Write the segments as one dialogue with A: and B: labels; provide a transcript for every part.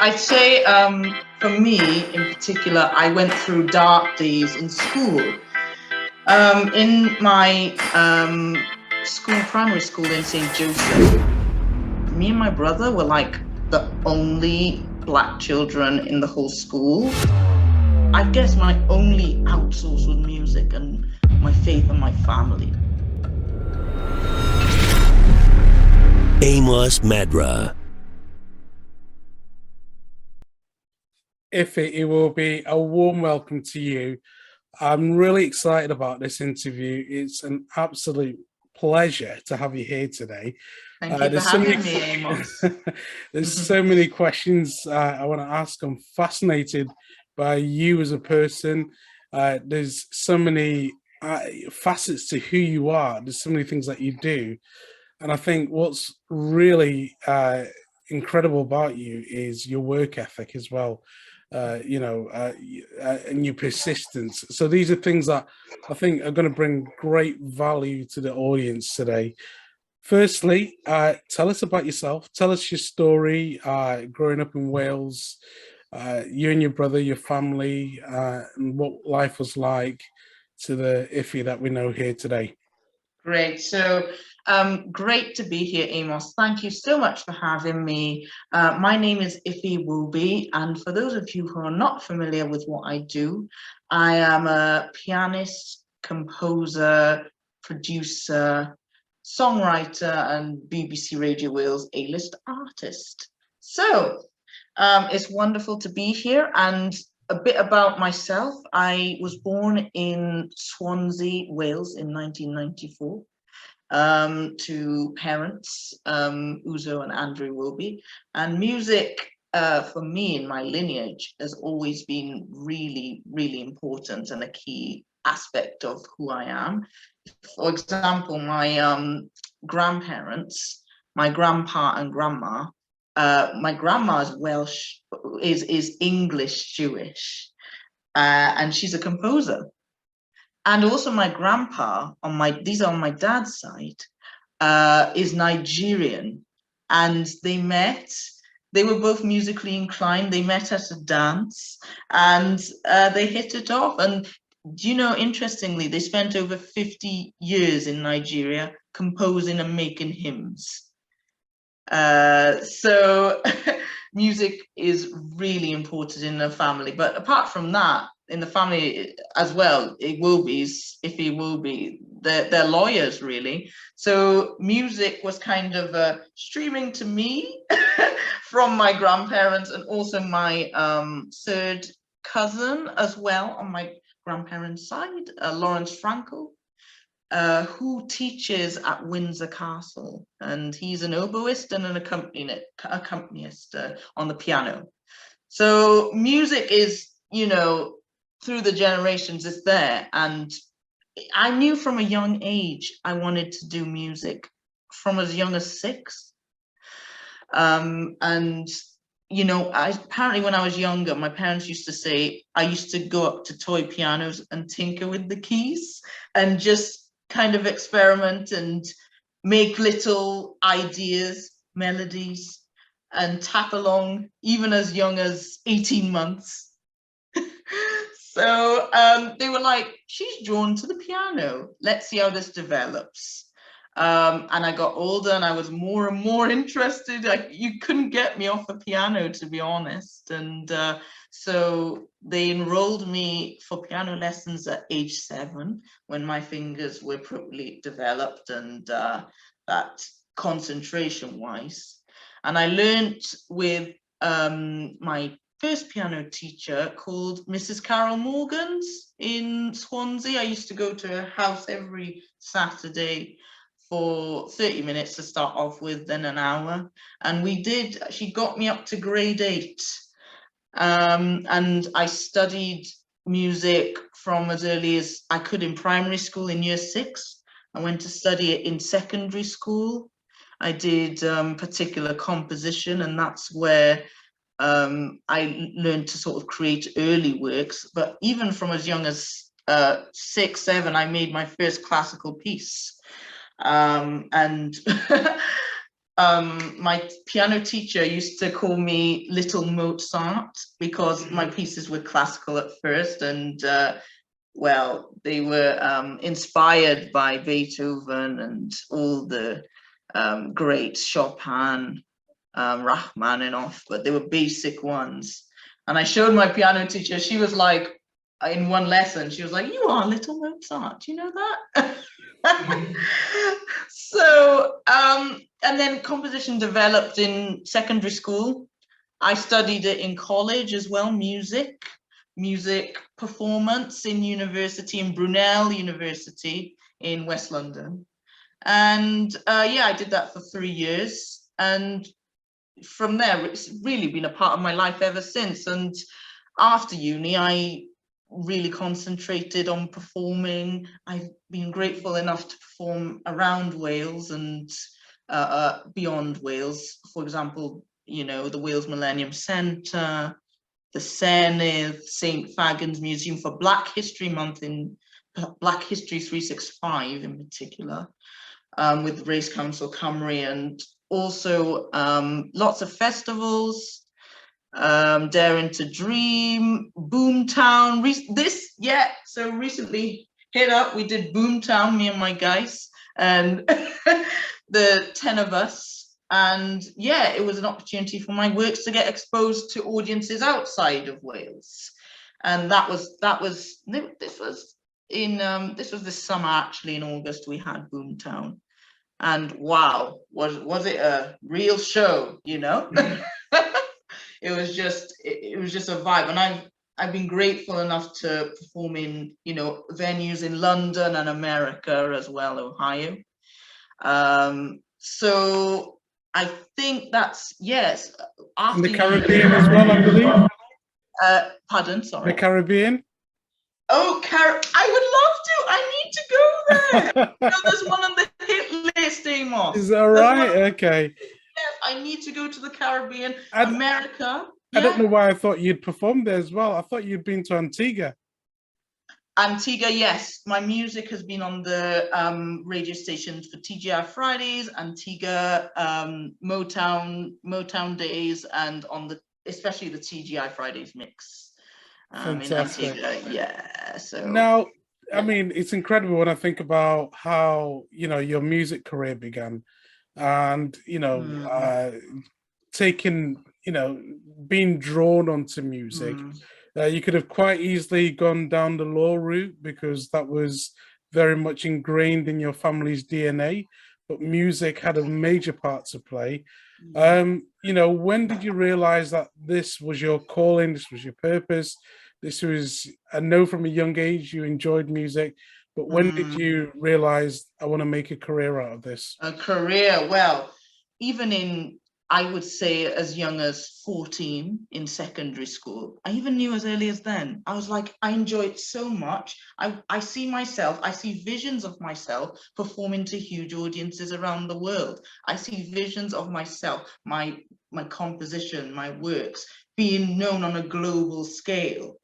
A: I'd say for me in particular, I went through dark days in school. In my primary school in St. Joseph, me and my brother were like the only Black children in the whole school. I guess my only outsource was music and my faith and my family.
B: Amos Madra.
C: Ify Iwobi, a warm welcome to you. I'm really excited about this interview. It's an absolute pleasure to have you here today.
A: Thank you for having me, Amos.
C: There's so many questions I want to ask. I'm fascinated by you as a person. There's so many facets to who you are. There's so many things that you do. And I think what's really incredible about you is your work ethic as well. And your persistence. So these are things that I think are going to bring great value to the audience today. Firstly, tell us about yourself. Tell us your story, growing up in Wales, you and your brother, your family, and what life was like to the Ify that we know here today.
A: Great. So great to be here, Amos. Thank you so much for having me. My name is Ify Iwobi, and for those of you who are not familiar with what I do, I am a pianist, composer, producer, songwriter, and BBC Radio Wales A List Artist. So it's wonderful to be here. And a bit about myself. I was born in Swansea, Wales in 1994 to parents, Uzo and Andrew Iwobi. And music for me in my lineage has always been really, really important and a key aspect of who I am. For example, my grandparents, my grandpa and grandma, my grandma is Welsh, is English Jewish, and she's a composer. And also my grandpa, these are on my dad's side, is Nigerian. And they were both musically inclined. They met at a dance and they hit it off. And interestingly, they spent over 50 years in Nigeria composing and making hymns. So music is really important in the family. But apart from that, in the family as well, Ify Iwobi, they're lawyers really. So music was kind of streaming to me from my grandparents, and also my third cousin as well on my grandparents' side, Lawrence Frankel. Who teaches at Windsor Castle, and he's an oboist and an accompanist on the piano. So music is, through the generations, it's there. And I knew from a young age I wanted to do music from as young as 6. Apparently when I was younger, my parents used to say I used to go up to toy pianos and tinker with the keys and just kind of experiment and make little ideas, melodies, and tap along even as young as 18 months. So they were like, she's drawn to the piano. Let's see how this develops. And I got older and I was more and more interested. You couldn't get me off the piano, to be honest. And so they enrolled me for piano lessons at age 7 when my fingers were properly developed and that concentration wise. And I learned with my first piano teacher called Mrs. Carol Morgans in Swansea. I used to go to her house every Saturday for 30 minutes to start off with, then an hour. And she got me up to grade 8. And I studied music from as early as I could in primary school in year 6. I went to study it in secondary school. I did particular composition, and that's where I learned to sort of create early works. But even from as young as 6, 7, I made my first classical piece. And my piano teacher used to call me Little Mozart because my pieces were classical at first, and well, they were inspired by Beethoven and all the greats, Chopin, Rachmaninoff, but they were basic ones. And I showed my piano teacher, she was like, in one lesson, she was like, "You are Little Mozart, you know that?" So, and then composition developed in secondary school. I studied it in college as well, music performance in university, in Brunel University in West London. And yeah, I did that for 3 years. And from there, it's really been a part of my life ever since. And after uni, I really concentrated on performing. I've been grateful enough to perform around Wales and beyond Wales. For example, you know, the Wales Millennium Centre, the Senedd, St Fagans Museum for Black History Month, in Black History 365 in particular, with Race Council Cymru, and also lots of festivals, Daring to Dream, Boomtown. So recently hit up, we did Boomtown, me and my guys, and the 10 of us. And yeah, it was an opportunity for my works to get exposed to audiences outside of Wales. And this was this summer, actually, in August, we had Boomtown. And wow, was it a real show, you know? It was just a vibe. And I've been grateful enough to perform in, you know, venues in London and America as well, Ohio. So I think that's, yes.
C: In the Caribbean as well, I believe.
A: Pardon, sorry.
C: The Caribbean?
A: Oh, I need to go there. No, there's one on the hit list, Amos.
C: Is that right? Okay.
A: Yes, I need to go to the Caribbean, America.
C: I don't know why I thought you'd performed there as well. I thought you'd been to Antigua.
A: Antigua, yes. My music has been on the radio stations for TGI Fridays, Antigua, Motown Days, and on especially the TGI Fridays mix. In Antigua, yeah. So
C: now, I mean, it's incredible when I think about how, you know, your music career began, and, you know, taking, you know, being drawn onto music. You could have quite easily gone down the law route because that was very much ingrained in your family's DNA, but music had a major part to play. You know, when did you realize that this was your calling, this was your purpose? This was, I know from a young age you enjoyed music, but when did you realize, I want to make a career out of this?
A: A career, well, even in, I would say, as young as 14 in secondary school. I even knew as early as then. I was like, I enjoy it so much. I see visions of myself performing to huge audiences around the world. I see visions of myself, my composition, my works being known on a global scale,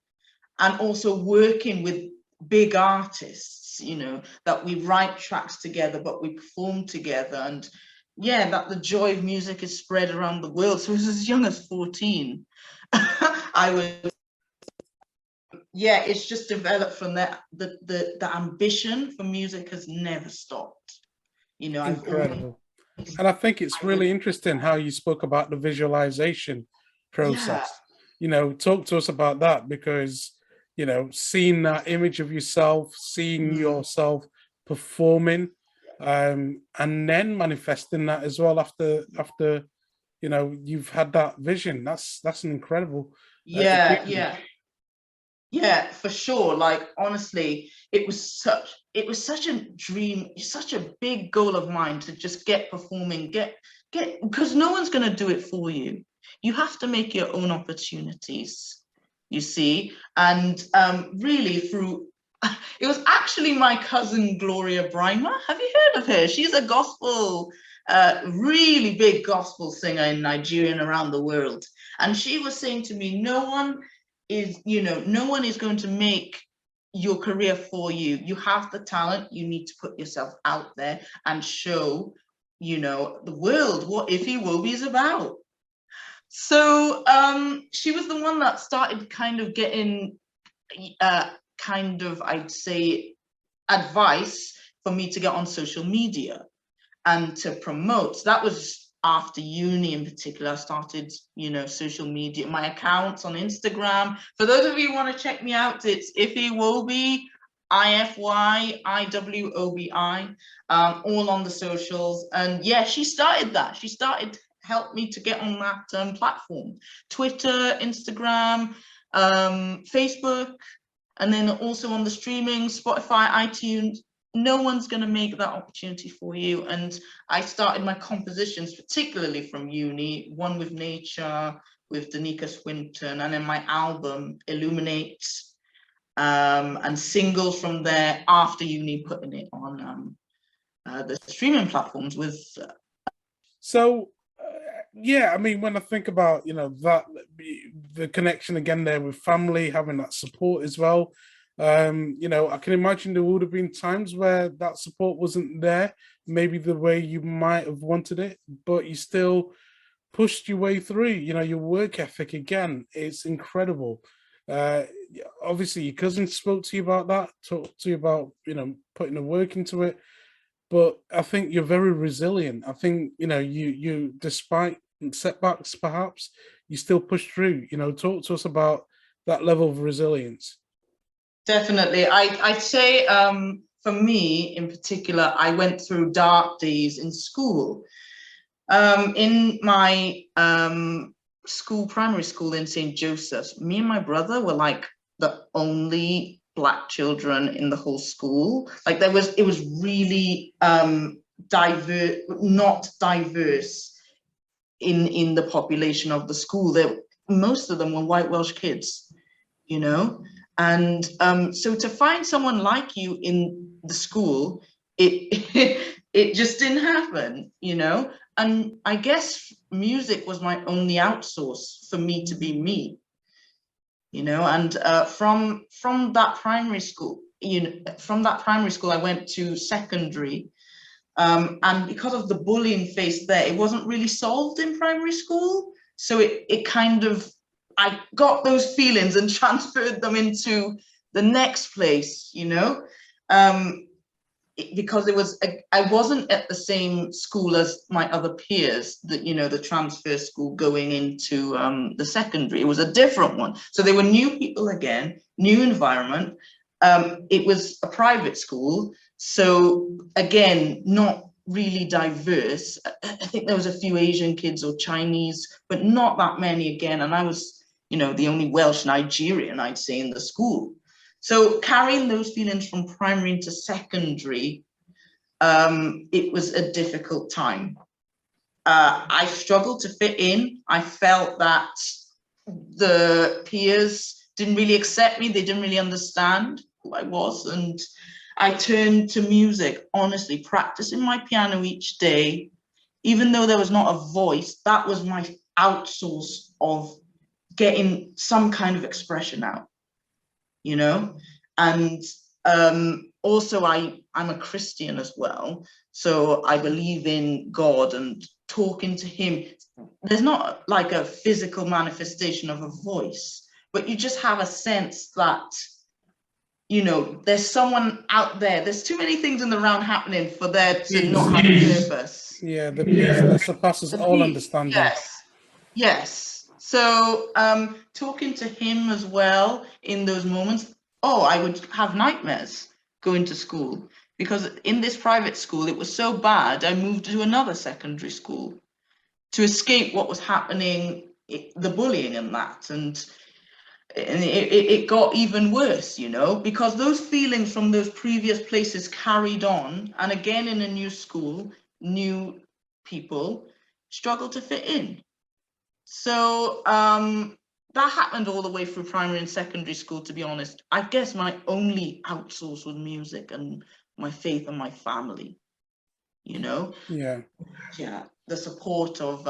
A: and also working with big artists, you know, that we write tracks together, but we perform together. And yeah, that the joy of music is spread around the world. So as young as 14, it's just developed from that. The ambition for music has never stopped. You know,
C: incredible. And I think it's really interesting how you spoke about the visualization process. Yeah. You know, talk to us about that, because, you know, seeing that image of yourself, seeing yourself performing, and then manifesting that as well after you know you've had that vision. That's an incredible
A: yeah, for sure. Like, honestly, it was such a dream, such a big goal of mine to just get performing, because no one's going to do it for you. You have to make your own opportunities, you see. And really, through it was actually my cousin Gloria Brimer. Have you heard of her? She's a gospel, really big gospel singer in Nigeria and around the world. And she was saying to me, no one is going to make your career for you. You have the talent. You need to put yourself out there and show you know, the world, what Ify Iwobi is about. So she was the one that started kind of getting I'd say, advice for me to get on social media and to promote. So that was after uni in particular. I started, you know, social media, my accounts on Instagram. For those of you who want to check me out, it's Ify Iwobi, Ify Iwobi, all on the socials. And yeah, she started that. She started help me to get on that platform. Twitter, Instagram, Facebook, and then also on the streaming, Spotify, iTunes. No one's going to make that opportunity for you. And I started my compositions, particularly from uni, one with Nature, with Danica Swinton, and then my album, Illuminate, and singles from there after uni, putting it on the streaming platforms with.
C: So, yeah, I mean, when I think about, you know, that the connection again there with family, having that support as well, you know, I can imagine there would have been times where that support wasn't there, maybe the way you might have wanted it, but you still pushed your way through. You know, your work ethic, again, it's incredible. Obviously your cousin spoke to you about that, talked to you about, you know, putting the work into it, but I think you're very resilient. I think, you know, you despite setbacks perhaps, you still push through. You know, talk to us about that level of resilience.
A: Definitely. I'd say for me in particular, I went through dark days in school. In my primary school in St. Joseph's, me and my brother were like the only Black children in the whole school. Like it was really diverse, not diverse in the population of the school. Most of them were white Welsh kids, you know? And so to find someone like you in the school, it it just didn't happen, you know? And I guess music was my only outsource for me to be me, you know? And from that primary school, I went to secondary. And because of the bullying faced there, it wasn't really solved in primary school. So it kind of, I got those feelings and transferred them into the next place, you know, because I wasn't at the same school as my other peers, that, you know, the transfer school going into the secondary. It was a different one. So they were new people again, new environment. It was a private school. So again, not really diverse. I think there was a few Asian kids or Chinese, but not that many again. And I was, you know, the only Welsh Nigerian, I'd say, in the school. So carrying those feelings from primary into secondary, it was a difficult time. I struggled to fit in. I felt that the peers didn't really accept me. They didn't really understand who I was. And I turned to music, honestly, practicing my piano each day. Even though there was not a voice, that was my outsource of getting some kind of expression out, you know? And also I'm a Christian as well. So I believe in God, and talking to him, there's not like a physical manifestation of a voice, but you just have a sense that, you know, there's someone out there. There's too many things in the round happening for there to not have a purpose.
C: Yeah, the peace that surpasses all understanding.
A: Yes, yes. So talking to him as well in those moments, I would have nightmares going to school, because in this private school, it was so bad, I moved to another secondary school to escape what was happening, the bullying and that. And it got even worse, you know, because those feelings from those previous places carried on. And again, in a new school, new people struggle to fit in. So that happened all the way through primary and secondary school, to be honest. I guess my only outsource was music and my faith and my family, you know?
C: Yeah.
A: Yeah, the support of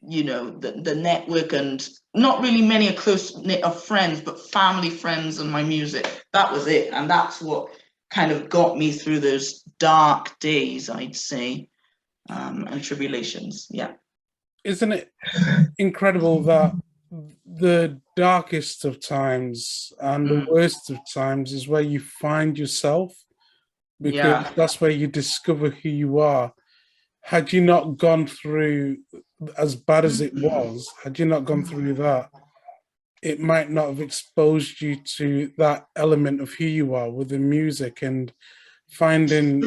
A: you know, the network, and not really many a close knit of friends, but family, friends, and my music. That was it. And that's what kind of got me through those dark days, I'd say. and tribulations. Yeah.
C: Isn't it incredible that the darkest of times and the worst of times is where you find yourself, because that's where you discover who you are. Had you not gone through, as bad as it was, had you not gone through that, it might not have exposed you to that element of who you are with the music and finding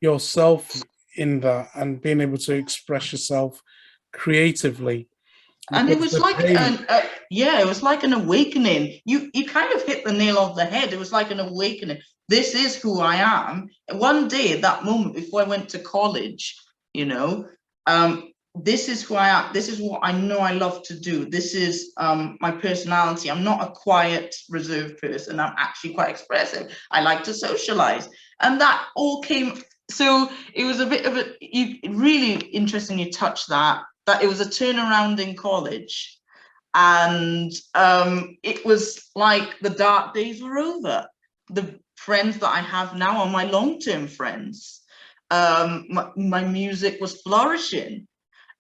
C: yourself in that and being able to express yourself creatively.
A: And it was like
C: it
A: was like an awakening. You kind of hit the nail on the head. It was like an awakening. This is who I am. One day, at that moment, before I went to college, this is who I am. This is what I know I love to do. This is my personality. I'm not a quiet, reserved person. I'm actually quite expressive. I like to socialize. And that all came. So it was a bit of really interesting you touched that it was a turnaround in college. And it was like the dark days were over. The friends that I have now are my long-term friends. My music was flourishing.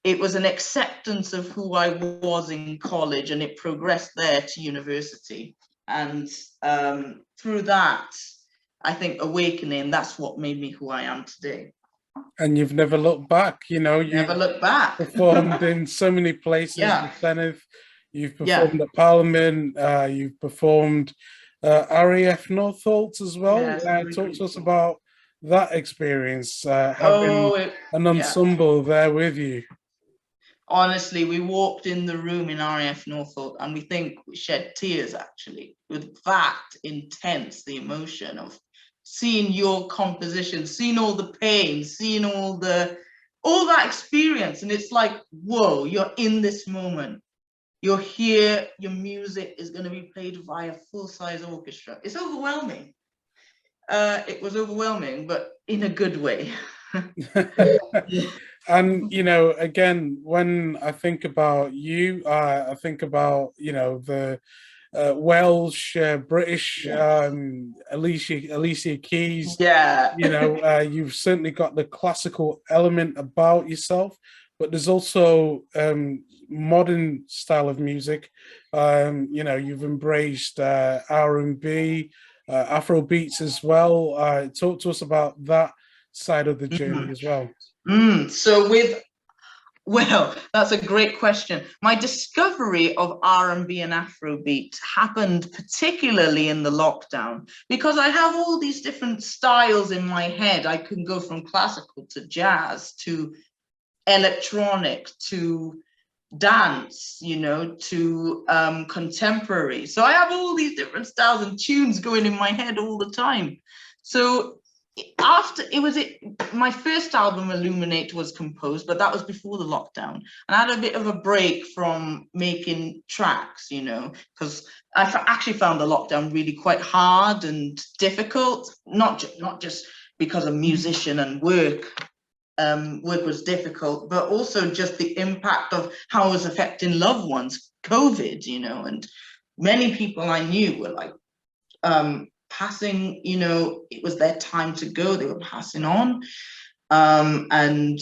A: It was an acceptance of who I was in college, and it progressed there to university. And through that, I think awakening, that's what made me who I am today.
C: And you've never looked back, you
A: never looked back.
C: Performed in so many places. You've performed at Parliament, you've performed RAF Northolt as well. Talk to us about that experience, having an ensemble there with you.
A: Honestly, we walked in the room in RAF Northolt and we shed tears, actually, with that intense, the emotion of seeing your composition, seeing all the pain, seeing all that experience. And it's like, whoa, you're in this moment. You're here, your music is going to be played by a full-size orchestra. It's overwhelming. It was overwhelming, but in a good way.
C: And, again, when I think about you, I think about, the Welsh, British, Alicia Keys. You've certainly got the classical element about yourself, but there's also modern style of music. You've embraced R&B, Afrobeats as well. Talk to us about that side of the journey as well.
A: Well, that's a great question. My discovery of R&B and Afrobeat happened particularly in the lockdown, because I have all these different styles in my head. I can go from classical to jazz to electronic to dance, to contemporary. So I have all these different styles and tunes going in my head all the time. So my first album, Illuminate, was composed, but that was before the lockdown. And I had a bit of a break from making tracks, because I actually found the lockdown really quite hard and difficult, not just because of musician and work. Work was difficult, but also just the impact of how it was affecting loved ones, COVID, and many people I knew were like, passing, it was their time to go, they were passing on. And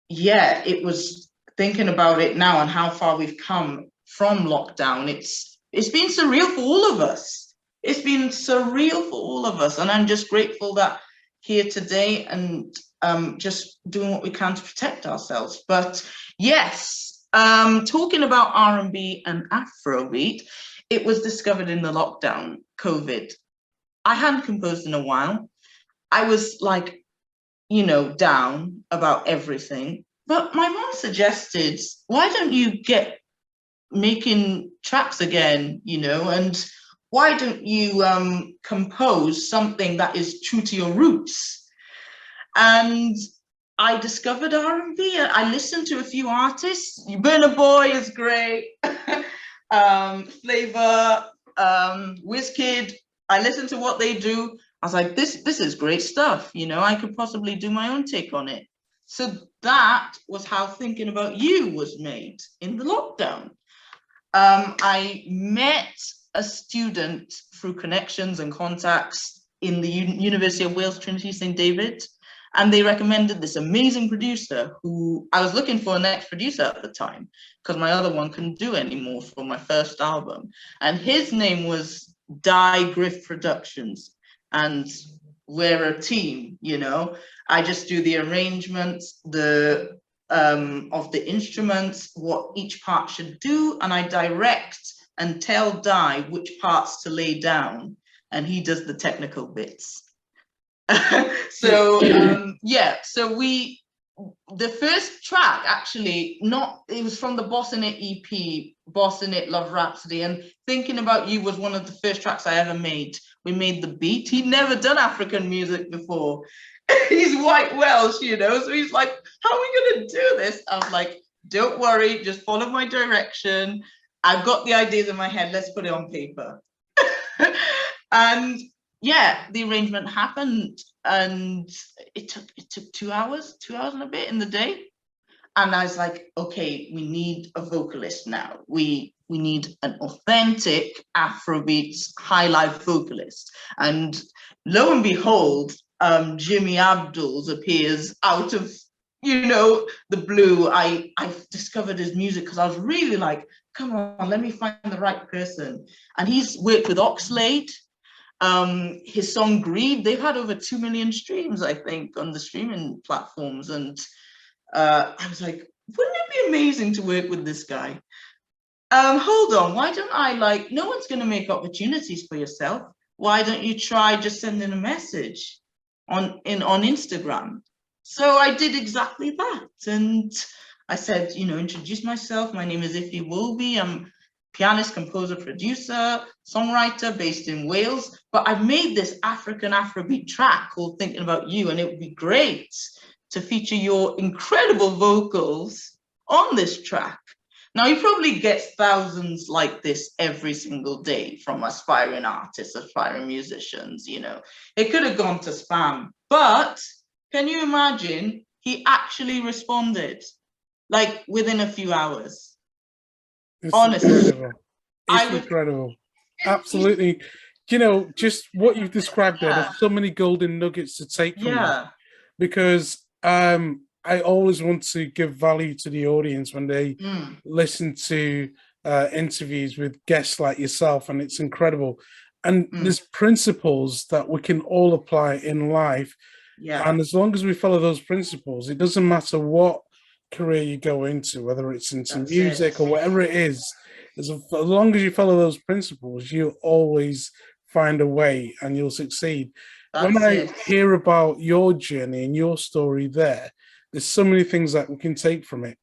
A: it was thinking about it now and how far we've come from lockdown. It's been surreal for all of us. It's been surreal for all of us. And I'm just grateful that here today and just doing what we can to protect ourselves. But yes, talking about R&B and Afrobeat, it was discovered in the lockdown, COVID. I hadn't composed in a while. I was like, down about everything. But my mom suggested, why don't you get making tracks again, and why don't you compose something that is true to your roots? And I discovered R&B. I listened to a few artists. Burna Boy is great. Flavor, Wizkid. I listened to what they do. I was like, this is great stuff. I could possibly do my own take on it. So that was how Thinking About You was made in the lockdown. I met a student through connections and contacts in the University of Wales, Trinity St. David. And they recommended this amazing producer who I was looking for an next producer at the time because my other one couldn't do anymore for my first album. And his name was Di Griff Productions. And we're a team, you know. I just do the arrangements, of the instruments, what each part should do, and I direct and tell Di which parts to lay down, and he does the technical bits. So the first track actually, it was from the Boss in It EP, Boss in It Love Rhapsody, and Thinking About You was one of the first tracks I ever made. We made the beat. He'd never done African music before. He's white Welsh, you know, so he's like, how are we gonna do this? I was like, don't worry, just follow my direction. I've got the ideas in my head, let's put it on paper. And yeah, the arrangement happened, and it took 2 hours and a bit in the day. And I was like, okay, we need a vocalist now. We need an authentic Afrobeat high life vocalist. And lo and behold, Jinmi Abduls appears out of, you know, the blue. I discovered his music because I was really like, come on, let me find the right person. And he's worked with Oxlade. His song Greed, they've had over 2 million streams, I think, on the streaming platforms. And I was like, wouldn't it be amazing to work with this guy? Hold on, why don't I, no one's going to make opportunities for yourself. Why don't you try just sending a message on Instagram? So I did exactly that. And I said, you know, introduce myself. My name is Ify Iwobi. I'm pianist, composer, producer, songwriter based in Wales. But I've made this African Afrobeat track called Thinking About You, and it would be great to feature your incredible vocals on this track. Now, he probably gets thousands like this every single day from aspiring artists, aspiring musicians, you know. It could have gone to spam, but can you imagine? He actually responded, like within a few hours.
C: It's
A: honestly,
C: incredible. It's incredible. Absolutely. You know, just what you've described there, there's so many golden nuggets to take from this, because I always want to give value to the audience when they listen to interviews with guests like yourself, and it's incredible. And there's principles that we can all apply in life. And as long as we follow those principles, it doesn't matter what career you go into, whether it's into music or whatever it is, as long as you follow those principles, you'll always find a way and you'll succeed. When I hear about your journey and your story there's so many things that we can take from it.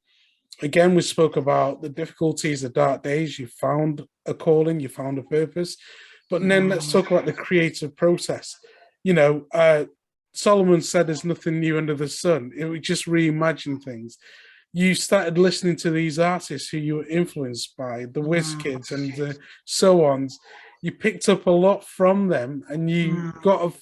C: Again, we spoke about the difficulties, the dark days. You found a calling, you found a purpose. But then let's talk about the creative process. You know, Solomon said there's nothing new under the sun. It would just reimagine things. You started listening to these artists who you were influenced by, the WizKids and the so-ons. You picked up a lot from them, and you got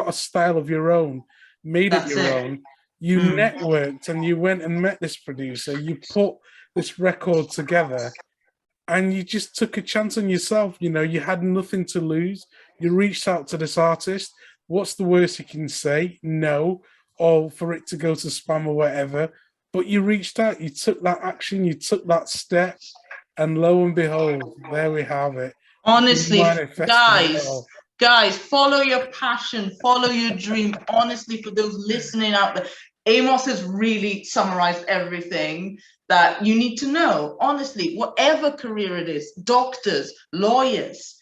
C: a style of your own, made it your own. You networked and you went and met this producer. You put this record together and you just took a chance on yourself. You know, you had nothing to lose. You reached out to this artist. What's the worst you can say? No, or for it to go to spam or whatever. But you reached out, you took that action, you took that step, and lo and behold, there we have it.
A: Honestly, guys, follow your passion, follow your dream. Honestly, for those listening out there, Amos has really summarized everything that you need to know. Honestly, whatever career it is, doctors, lawyers,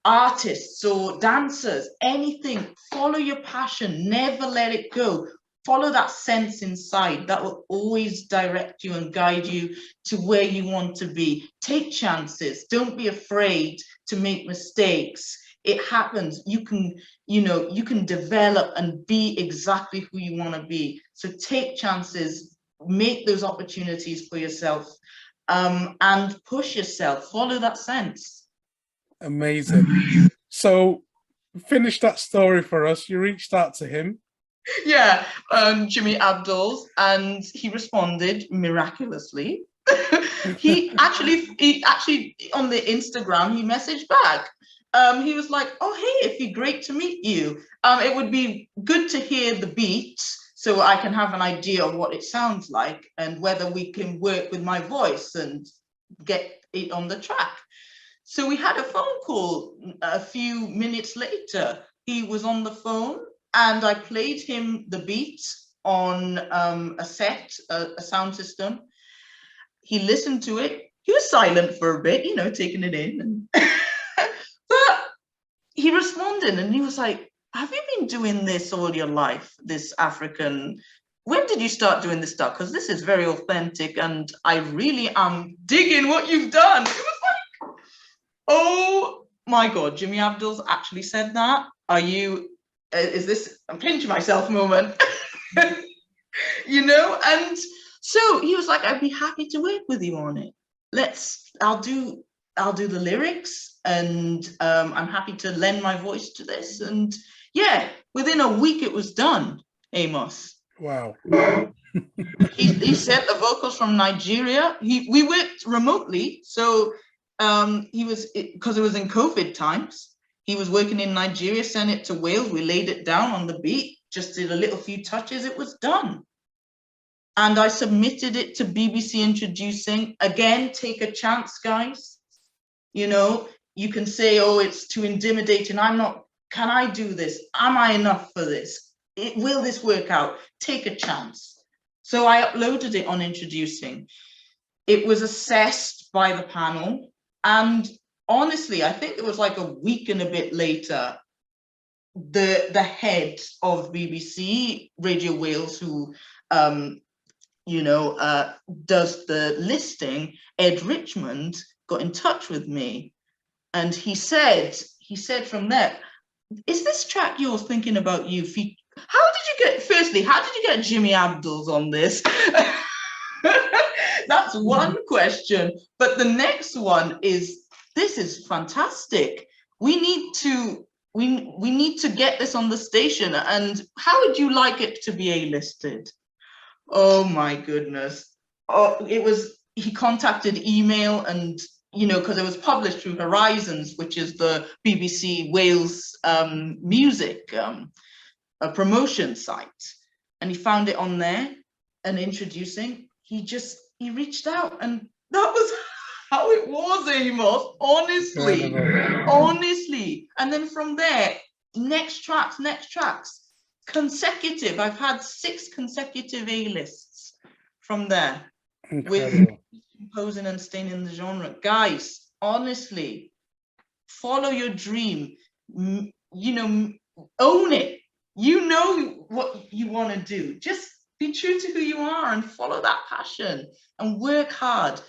A: artists or dancers, anything, follow your passion, never let it go. Follow that sense inside. That will always direct you and guide you to where you want to be. Take chances. Don't be afraid to make mistakes. It happens. You can, you know, you can develop and be exactly who you want to be. So take chances, make those opportunities for yourself, and push yourself. Follow that sense.
C: Amazing. So finish that story for us. You reached out to him.
A: Yeah, Jinmi Abduls, and he responded miraculously. he actually on the Instagram, he messaged back. he was like, oh, hey, Ify, great to meet you. It would be good to hear the beat so I can have an idea of what it sounds like and whether we can work with my voice and get it on the track. So we had a phone call a few minutes later. He was on the phone and I played him the beat on a set, a sound system. He listened to it. He was silent for a bit, you know, taking it in. And but he responded and he was like, have you been doing this all your life, this African? When did you start doing this stuff? Because this is very authentic and I really am digging what you've done. It was like, oh my God, Jinmi Abduls actually said that. Are you, is this a pinch myself moment? You know, and so he was like, I'd be happy to work with you on it. I'll do the lyrics and I'm happy to lend my voice to this. And yeah, within a week it was done, Amos.
C: Wow.
A: He sent the vocals from Nigeria. We worked remotely. So he was, because it was in COVID times, he was working in Nigeria, sent it to Wales. We laid it down on the beat, just did a little few touches. It was done. And I submitted it to BBC Introducing. Again, take a chance, guys. You know, you can say, oh, it's too intimidating. I'm not, can I do this? Am I enough for this? Will this work out? Take a chance. So I uploaded it on Introducing. It was assessed by the panel. And honestly, I think it was like a week and a bit later, the head of BBC Radio Wales, who does the listing, Ed Richmond, got in touch with me, and he said from there, is this track yours, thinking about you? How did you get Jinmi Abduls on this? That's one question. But the next one is, this is fantastic. We need to get this on the station. And how would you like it to be A-listed? Oh my goodness. Oh, he contacted email and, you know, because it was published through Horizons, which is the BBC Wales music a promotion site. And he found it on there and Introducing. He reached out, and that was how it was, Amos, honestly. Honestly. And then from there, next tracks, consecutive. I've had 6 consecutive A-lists from there. Incredible. With composing and staying in the genre. Guys, honestly, follow your dream. You know, own it. You know what you want to do. Just be true to who you are and follow that passion and work hard.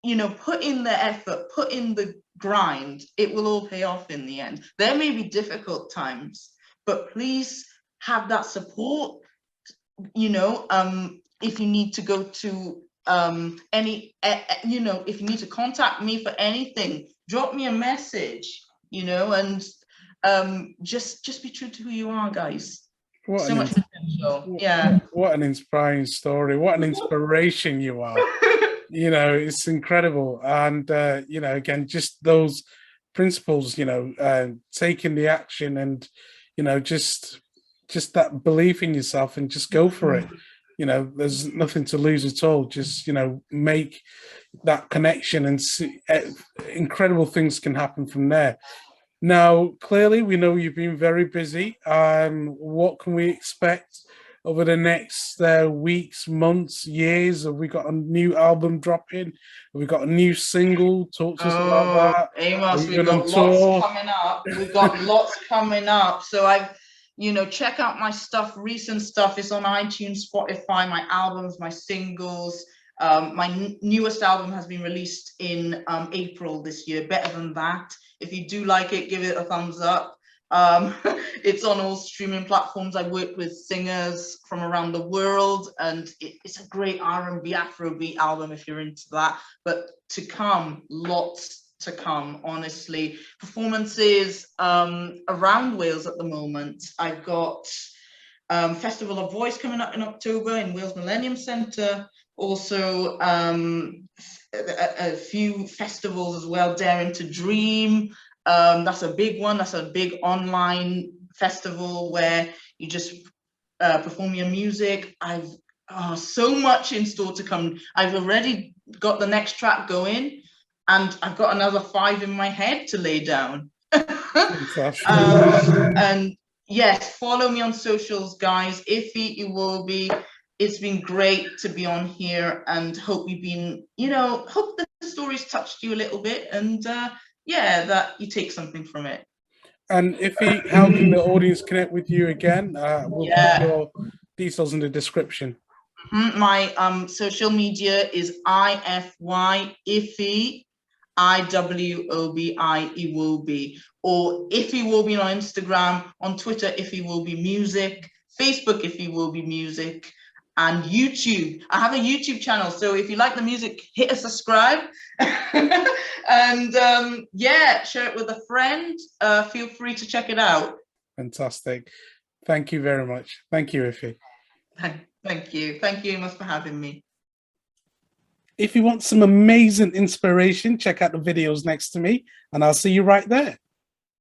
A: You know, put in the effort, put in the grind. It will all pay off in the end. There may be difficult times, but please have that support. You know, if you need to go to if you need to contact me for anything, drop me a message, you know, and just be true to who you are, guys. So much potential. Yeah.
C: What an inspiring story. What an inspiration you are. You know, it's incredible. And, you know, again, just those principles, you know, taking the action and, you know, just that belief in yourself and just go for it. You know, there's nothing to lose at all. Just, you know, make that connection and see, incredible things can happen from there. Now, clearly, we know you've been very busy. What can we expect over the next weeks, months, years? Have we got a new album dropping? Have we got a new single? Talk to us about that.
A: Amos, we've got lots coming up. We've got lots coming up. So check out my stuff, recent stuff. It's on iTunes, Spotify, my albums, my singles. My newest album has been released in April this year, Better Than That. If you do like it, give it a thumbs up. It's on all streaming platforms. I work with singers from around the world, and it's a great R&B, Afrobeat album if you're into that. But to come, lots to come, honestly. Performances around Wales at the moment. I've got Festival of Voice coming up in October in Wales Millennium Centre. Also a few festivals as well, Daring to Dream, That's a big one. That's a big online festival where you just perform your music. I've so much in store to come. I've already got the next track going, and I've got another 5 in my head to lay down. And yes, follow me on socials, guys. Ify Iwobi. It's been great to be on here, and hope you've been, hope the stories touched you a little bit, and yeah, that you take something from it.
C: And Ify, how can the audience connect with you again? We'll put your details in the description.
A: My social media is Ify Ify Iwobi Iwobi, or Ify Iwobi on Instagram, on Twitter Ify Iwobi Music, Facebook Ify Iwobi Music, and YouTube. I have a YouTube channel, so if you like the music, hit a subscribe. And yeah, share it with a friend. Feel free to check it out.
C: Fantastic. Thank you very much. Thank you, Ify.
A: Thank you. Thank you, Amos, for having me.
C: If you want some amazing inspiration, check out the videos next to me, and I'll see you right there.